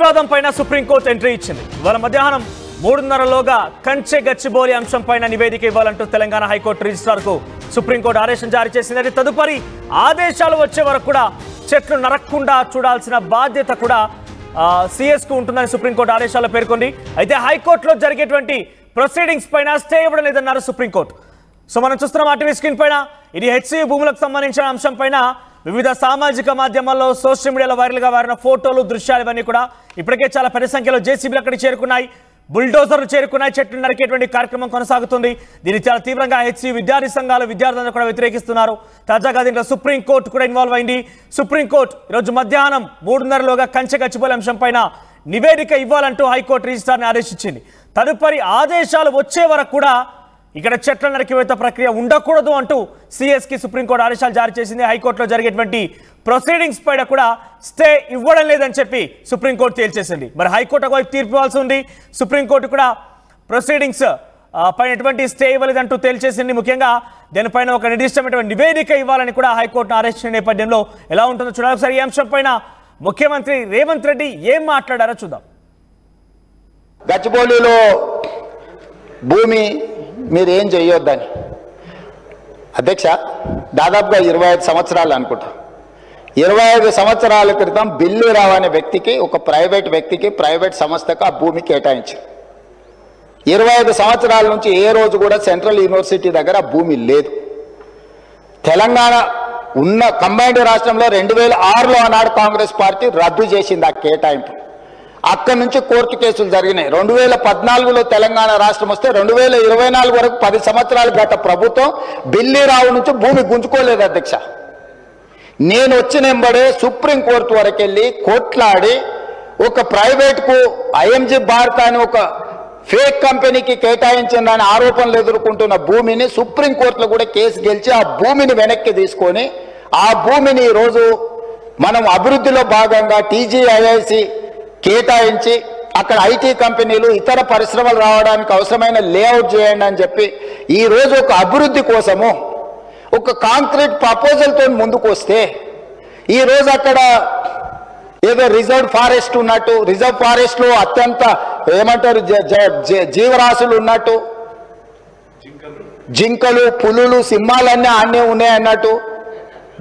వివాదం పైన supreme court entry ఇచ్చింది. ఇవాళ మధ్యాహ్నం 3:30లోగా కంచె గచ్చిబౌలి అంశం పైన నివేదిక ఇవ్వాలంటూ తెలంగాణ హైకోర్టు రిజిస్ట్రార్కు సుప్రీంకోర్టు ఆదేశం జారీ చేసింది. తదుపరి ఆదేశాలు వచ్చే వరకు కూడా చెట్లు నరక్కుండా చూడాల్సిన బాధ్యత కూడా సిఎస్ కు ఉంటుందని సుప్రీంకోర్టు ఆదేశాల్లో పేర్కొంది. అయితే హైకోర్టులో జరిగేటువంటి ప్రొసీడింగ్స్ పైన స్టే ఇవ్వడం లేదన్నారు సుప్రీంకోర్టు. సో మనం చూస్తున్నాం ఆర్టీవీ స్క్రీన్ పైన ఇది హెచ్సియు భూములకు సంబంధించిన అంశం పైన వివిధ సామాజిక మాధ్యమాల్లో సోషల్ మీడియాలో వైరల్గా మారిన ఫోటోలు దృశ్యాలు ఇవన్నీ కూడా ఇప్పటికే చాలా పెద్ద సంఖ్యలో జేసీబీలు అక్కడికి చేరుకున్నాయి, బుల్డోజర్లు చేరుకున్నాయి, చెట్లు నరికేటువంటి కార్యక్రమం కొనసాగుతుంది. దీన్ని చాలా తీవ్రంగా హెచ్సియు విద్యార్థి సంఘాలు విద్యార్థులను కూడా వ్యతిరేకిస్తున్నారు. తాజాగా దీంట్లో సుప్రీంకోర్టు కూడా ఇన్వాల్వ్ అయింది. సుప్రీంకోర్టు ఈరోజు మధ్యాహ్నం 3:30లోగా కంచె గచ్చిబౌలి అంశం పైన నివేదిక ఇవ్వాలంటూ హైకోర్టు రిజిస్ట్రార్ని ఆదేశించింది. తదుపరి ఆదేశాలు వచ్చే వరకు కూడా ఇక్కడ చెట్ల నరికివేత ప్రక్రియ ఉండకూడదు అంటూ సిఎస్కి సుప్రీంకోర్టు ఆదేశాలు జారీ చేసింది. హైకోర్టులో జరిగేటువంటి ప్రొసీడింగ్స్ పైన కూడా స్టే ఇవ్వడం లేదని చెప్పి సుప్రీంకోర్టు తేల్చేసింది. మరి హైకోర్టు ఒకవైపు తీర్పు ఇవ్వాల్సి ఉంది, సుప్రీంకోర్టు కూడా ప్రొసీడింగ్స్ పైన ఎటువంటి స్టే ఇవ్వలేదంటూ తేల్చేసింది. ముఖ్యంగా దీనిపైన ఒక నిర్దిష్టమైనటువంటి నివేదిక ఇవ్వాలని కూడా హైకోర్టును ఆదేశించిన నేపథ్యంలో ఎలా ఉంటుందో చూడాలి. ఒకసారి ఈ అంశం పైన ముఖ్యమంత్రి రేవంత్ రెడ్డి ఏం మాట్లాడారో చూద్దాం. గచ్చిబౌలిలో భూమి మీరు ఏం చేయొద్దని అధ్యక్ష దాదాపుగా 25 సంవత్సరాలు అనుకుంటా. 25 సంవత్సరాల క్రితం బిల్లిరావు అనే వ్యక్తికి, ఒక ప్రైవేట్ వ్యక్తికి, ప్రైవేట్ సంస్థకు ఆ భూమి కేటాయించారు. 25 సంవత్సరాల నుంచి ఏ రోజు కూడా సెంట్రల్ యూనివర్సిటీ దగ్గర ఆ భూమి లేదు. తెలంగాణ ఉన్న కంబైన్డ్ రాష్ట్రంలో 2006లో ఆనాడు కాంగ్రెస్ పార్టీ రద్దు చేసింది ఆ కేటాయింపు. అక్కడి నుంచి కోర్టు కేసులు జరిగినాయి. 2014లో తెలంగాణ రాష్ట్రం వస్తే 2024 వరకు 10 సంవత్సరాలు గత ప్రభుత్వం బిల్లిరావు నుంచి భూమి గుంజుకోలేదు అధ్యక్ష. నేను వచ్చిన వెంబడే సుప్రీంకోర్టు వరకు వెళ్ళి కొట్లాడి ఒక ప్రైవేట్కు ఐఎంజీ భారత్ అని ఒక ఫేక్ కంపెనీకి కేటాయించిందని ఆరోపణలు ఎదుర్కొంటున్న భూమిని సుప్రీంకోర్టులో కూడా కేసు గెలిచి ఆ భూమిని వెనక్కి తీసుకొని ఆ భూమిని ఈరోజు మనం అభివృద్ధిలో భాగంగా టీజీఐఐసి కేటాయించి అక్కడ ఐటీ కంపెనీలు ఇతర పరిశ్రమలు రావడానికి అవసరమైన లేఅవుట్ చేయండి అని చెప్పి ఈరోజు ఒక అభివృద్ధి కోసము ఒక కాంక్రీట్ ప్రపోజల్తో ముందుకు వస్తే ఈరోజు అక్కడ ఏదో రిజర్వ్ ఫారెస్ట్ ఉన్నట్టు, రిజర్వ్ ఫారెస్ట్లో అత్యంత ఏమంటారు జీవరాశులు ఉన్నట్టు, జింకలు, పులులు, సింహాలన్నీ ఆనే ఉన్నాయి అన్నట్టు.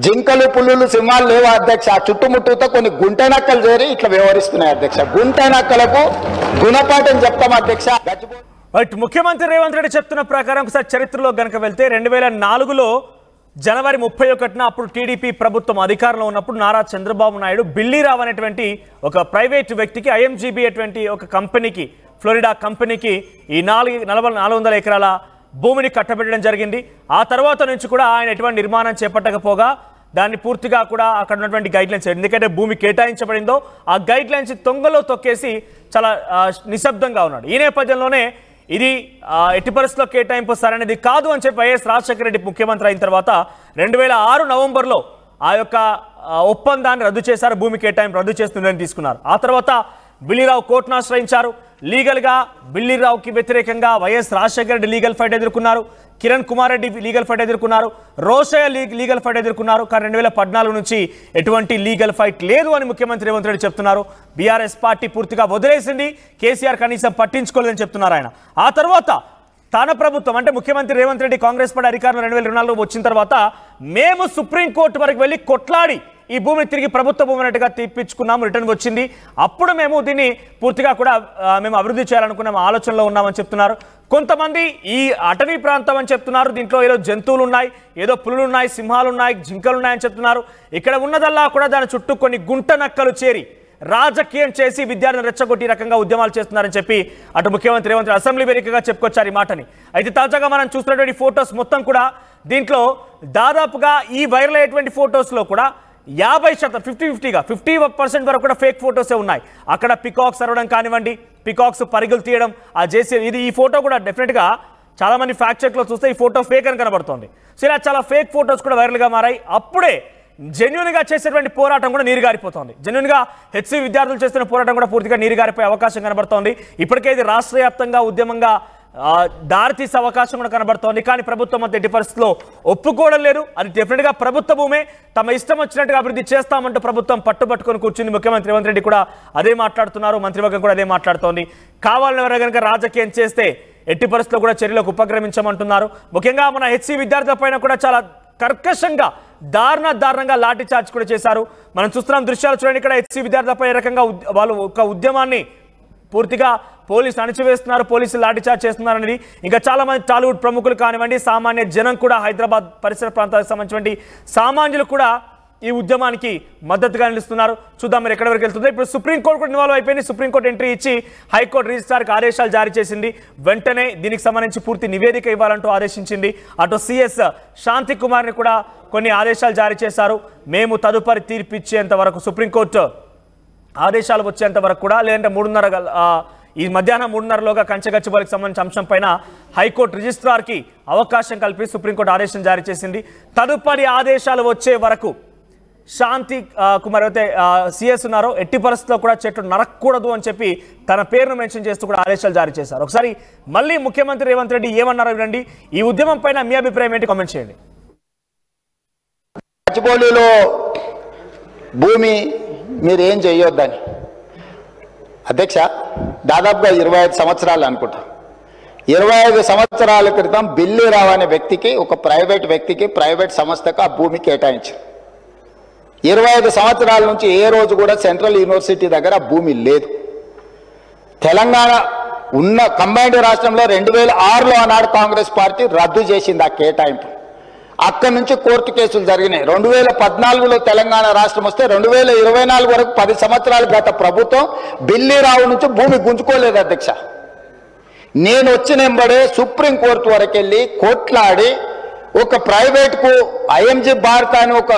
జింకలు, పులులు, సింహాలు లేవు అధ్యక్ష. చుట్టుముట్టుతో కొన్ని గుంటనక్కలు చేరి ఇట్లా వ్యవహరిస్తున్నాయి అధ్యక్ష. గుంటనక్కలకు గుణపాఠం చెప్తాం అధ్యక్ష. ముఖ్యమంత్రి రేవంత్ రెడ్డి చెప్తున్న ప్రకారం ఒకసారి చరిత్రలో గనక వెళ్తే 2004లో జనవరి 31న అప్పుడు టీడీపీ ప్రభుత్వం అధికారంలో ఉన్నప్పుడు నారా చంద్రబాబు నాయుడు బిల్లిరావు అనేటువంటి ఒక ప్రైవేట్ వ్యక్తికి ఐఎంజీబీ అటువంటి ఒక కంపెనీకి, ఫ్లోరిడా కంపెనీకి ఈ 400 ఎకరాల భూమిని కట్టబెట్టడం జరిగింది. ఆ తర్వాత నుంచి కూడా ఆయన ఎటువంటి నిర్మాణం చేపట్టకపోగా దాన్ని పూర్తిగా కూడా అక్కడ ఉన్నటువంటి గైడ్లైన్స్, ఎందుకంటే భూమి కేటాయించబడిందో ఆ గైడ్లైన్స్ తొంగలో తొక్కేసి చాలా నిశ్శబ్దంగా ఉన్నాడు. ఈ నేపథ్యంలోనే ఇది ఎట్టి పరిస్థితుల్లో కేటాయింపు సరైనది కాదు అని చెప్పి వైఎస్ రాజశేఖర రెడ్డి ముఖ్యమంత్రి అయిన తర్వాత 2006 నవంబర్లో ఆ యొక్క ఒప్పందాన్ని రద్దు చేశారు, భూమి కేటాయింపు రద్దు చేస్తుందని తీసుకున్నారు. ఆ తర్వాత బిల్లిరావు కోర్టును ఆశ్రయించారు. లీగల్గా బిల్లిరావుకి వ్యతిరేకంగా YS Rajasekhara Reddy legal fight ఎదుర్కొన్నారు, కిరణ్ కుమార్ రెడ్డి లీగల్ ఫైట్ ఎదుర్కొన్నారు, రోషయ్య లీగల్ ఫైట్ ఎదుర్కొన్నారు. కానీ 2014 నుంచి ఎటువంటి లీగల్ ఫైట్ లేదు అని ముఖ్యమంత్రి రేవంత్ రెడ్డి చెప్తున్నారు. బీఆర్ఎస్ పార్టీ పూర్తిగా వదిలేసింది, కేసీఆర్ కనీసం పట్టించుకోలేదని చెప్తున్నారు ఆయన. ఆ తర్వాత తన ప్రభుత్వం అంటే ముఖ్యమంత్రి రేవంత్ రెడ్డి కాంగ్రెస్ పార్టీ అధికారంలో 2024లో వచ్చిన తర్వాత మేము సుప్రీంకోర్టు వరకు వెళ్ళి కొట్లాడి ఈ భూమిని తిరిగి ప్రభుత్వ భూమి అన్నట్టుగా తీర్పించుకున్నాము, రిటర్న్ వచ్చింది. అప్పుడు మేము దీన్ని పూర్తిగా కూడా మేము అభివృద్ధి చేయాలనుకున్నాము, ఆలోచనలో ఉన్నామని చెప్తున్నారు. కొంతమంది ఈ అటవీ ప్రాంతం అని చెప్తున్నారు, దీంట్లో ఏదో జంతువులు ఉన్నాయి, ఏదో పులులు ఉన్నాయి, సింహాలు ఉన్నాయి, జింకలు ఉన్నాయని చెప్తున్నారు. ఇక్కడ ఉన్నదల్లా కూడా దాని చుట్టూ కొన్ని గుంట నక్కలు చేరి రాజకీయం చేసి విద్యార్థులను రెచ్చగొట్టి రకంగా ఉద్యమాలు చేస్తున్నారని చెప్పి అటు ముఖ్యమంత్రి రేవంత్ రెడ్డి అసెంబ్లీ వేదికగా చెప్పుకొచ్చారు ఈ మాటని. అయితే తాజాగా మనం చూస్తున్నటువంటి ఫొటోస్ మొత్తం కూడా దీంట్లో దాదాపుగా ఈ వైరల్ అయ్యేటువంటి ఫొటోస్లో కూడా 50% 50% వరకు కూడా ఫేక్ ఫొటోసే ఉన్నాయి. అక్కడ పికాక్స్ అరవడం కానివ్వండి, పికాక్స్ పరిగులు తీయడం, ఆ జేసీ ఈ ఫోటో కూడా డెఫినెట్గా చాలా మంది ఫ్యాక్ట్ చెక్లో చూస్తే ఈ ఫోటో ఫేక్ అని కనబడుతుంది. సో ఇలా చాలా ఫేక్ ఫొటోస్ కూడా వైరల్గా మారాయి. అప్పుడే జెన్యూన్గా చేసేటువంటి పోరాటం కూడా నీరుగారిపోతుంది. జెన్యూన్గా హెచ్సి విద్యార్థులు చేస్తున్న పోరాటం కూడా పూర్తిగా నీరుగారిపోయే అవకాశం కనబడుతోంది. ఇప్పటికే ఇది రాష్ట్ర వ్యాప్తంగా ఉద్యమంగా దారితీసే అవకాశం కూడా కనబడుతోంది. కానీ ప్రభుత్వం అంత ఎట్టి పరిస్థితుల్లో ఒప్పుకోవడం లేదు. అది డెఫినెట్గా ప్రభుత్వ భూమే, తమ ఇష్టం వచ్చినట్టుగా అభివృద్ధి చేస్తామంటూ ప్రభుత్వం పట్టుబట్టుకొని కూర్చుంది. ముఖ్యమంత్రి రేవంత్ రెడ్డి కూడా అదే మాట్లాడుతున్నారు, మంత్రివర్గం కూడా అదే మాట్లాడుతోంది. కావాలని ఎవరైనా కనుక రాజకీయం చేస్తే ఎట్టి పరిస్థితుల్లో కూడా చర్యలకు ఉపక్రమించమంటున్నారు. ముఖ్యంగా మన హెచ్సి విద్యార్థుల పైన కూడా చాలా కర్కశంగా దారుణంగా లాఠీ చార్జ్ కూడా చేశారు. మనం చూస్తున్నాం దృశ్యాలు చూడండి. ఇక్కడ హెచ్సి విద్యార్థులపై ఏ రకంగా వాళ్ళు ఒక ఉద్యమాన్ని పూర్తిగా పోలీసులు అణచివేస్తున్నారు, పోలీసులు లాఠీచార్జ్ చేస్తున్నారు అనేది. ఇంకా చాలా మంది టాలీవుడ్ ప్రముఖులు కానివ్వండి, సామాన్య జనం కూడా, హైదరాబాద్ పరిసర ప్రాంతాలకు సంబంధించినటువంటి సామాన్యులు కూడా ఈ ఉద్యమానికి మద్దతుగా నిలుస్తున్నారు. చూద్దాం మరి ఎక్కడి వరకు వెళ్తుందో. ఇప్పుడు సుప్రీంకోర్టు కూడా ఇన్వాల్వ్ అయిపోయింది. సుప్రీంకోర్టు ఎంట్రీ ఇచ్చి హైకోర్టు రిజిస్ట్రార్కి ఆదేశాలు జారీ చేసింది. వెంటనే దీనికి సంబంధించి పూర్తి నివేదిక ఇవ్వాలంటూ ఆదేశించింది. అటు సిఎస్ శాంతి కుమార్ని కూడా కొన్ని ఆదేశాలు జారీ చేశారు. మేము తదుపరి తీర్పు ఇచ్చేంత వరకు, సుప్రీంకోర్టు ఆదేశాలు వచ్చేంత వరకు కూడా, లేదంటే ఈ మధ్యాహ్నం 3:30లోగా కంచెగచ్చిబౌలికి సంబంధించిన అంశం పైన హైకోర్టు రిజిస్ట్రార్కి అవకాశం కల్పి సుప్రీంకోర్టు ఆదేశం జారీ చేసింది. తదుపరి ఆదేశాలు వచ్చే వరకు శాంతి కుమార్ అయితే సిఎస్ ఉన్నారో ఎట్టి పరిస్థితుల్లో కూడా చెట్లు నరకూడదు అని చెప్పి తన పేరును మెన్షన్ చేస్తూ కూడా ఆదేశాలు జారీ చేశారు. ఒకసారి మళ్ళీ ముఖ్యమంత్రి రేవంత్ రెడ్డి ఏమన్నారో వినండి. ఈ ఉద్యమం పైన మీ అభిప్రాయం ఏంటి కామెంట్ చేయండి. గచ్చిబౌలిలో భూమి మీరు ఏం చేయొద్దని అధ్యక్ష, దాదాపుగా 25 సంవత్సరాలు అనుకుంటా. 25 సంవత్సరాల క్రితం బిల్లీరావు అనే వ్యక్తికి, ఒక ప్రైవేట్ వ్యక్తికి, ప్రైవేట్ సంస్థకు ఆ భూమి కేటాయించారు. 25 సంవత్సరాల నుంచి ఏ రోజు కూడా సెంట్రల్ యూనివర్సిటీ దగ్గర భూమి లేదు. తెలంగాణ ఉన్న కంబైన్డ్ రాష్ట్రంలో 2006లో ఆనాడు కాంగ్రెస్ పార్టీ రద్దు చేసింది ఆ కేటాయింపు. అక్కడి నుంచి కోర్టు కేసులు జరిగినాయి. 2014లో తెలంగాణ రాష్ట్రం వస్తే 2024 వరకు 10 సంవత్సరాలు గత ప్రభుత్వం బిల్లీరావు నుంచి భూమి గుంజుకోలేదు అధ్యక్ష. నేను వచ్చినెంబడే సుప్రీంకోర్టు వరకు వెళ్ళి కొట్లాడి ఒక ప్రైవేట్కు ఐఎంజీ భారత్ అని ఒక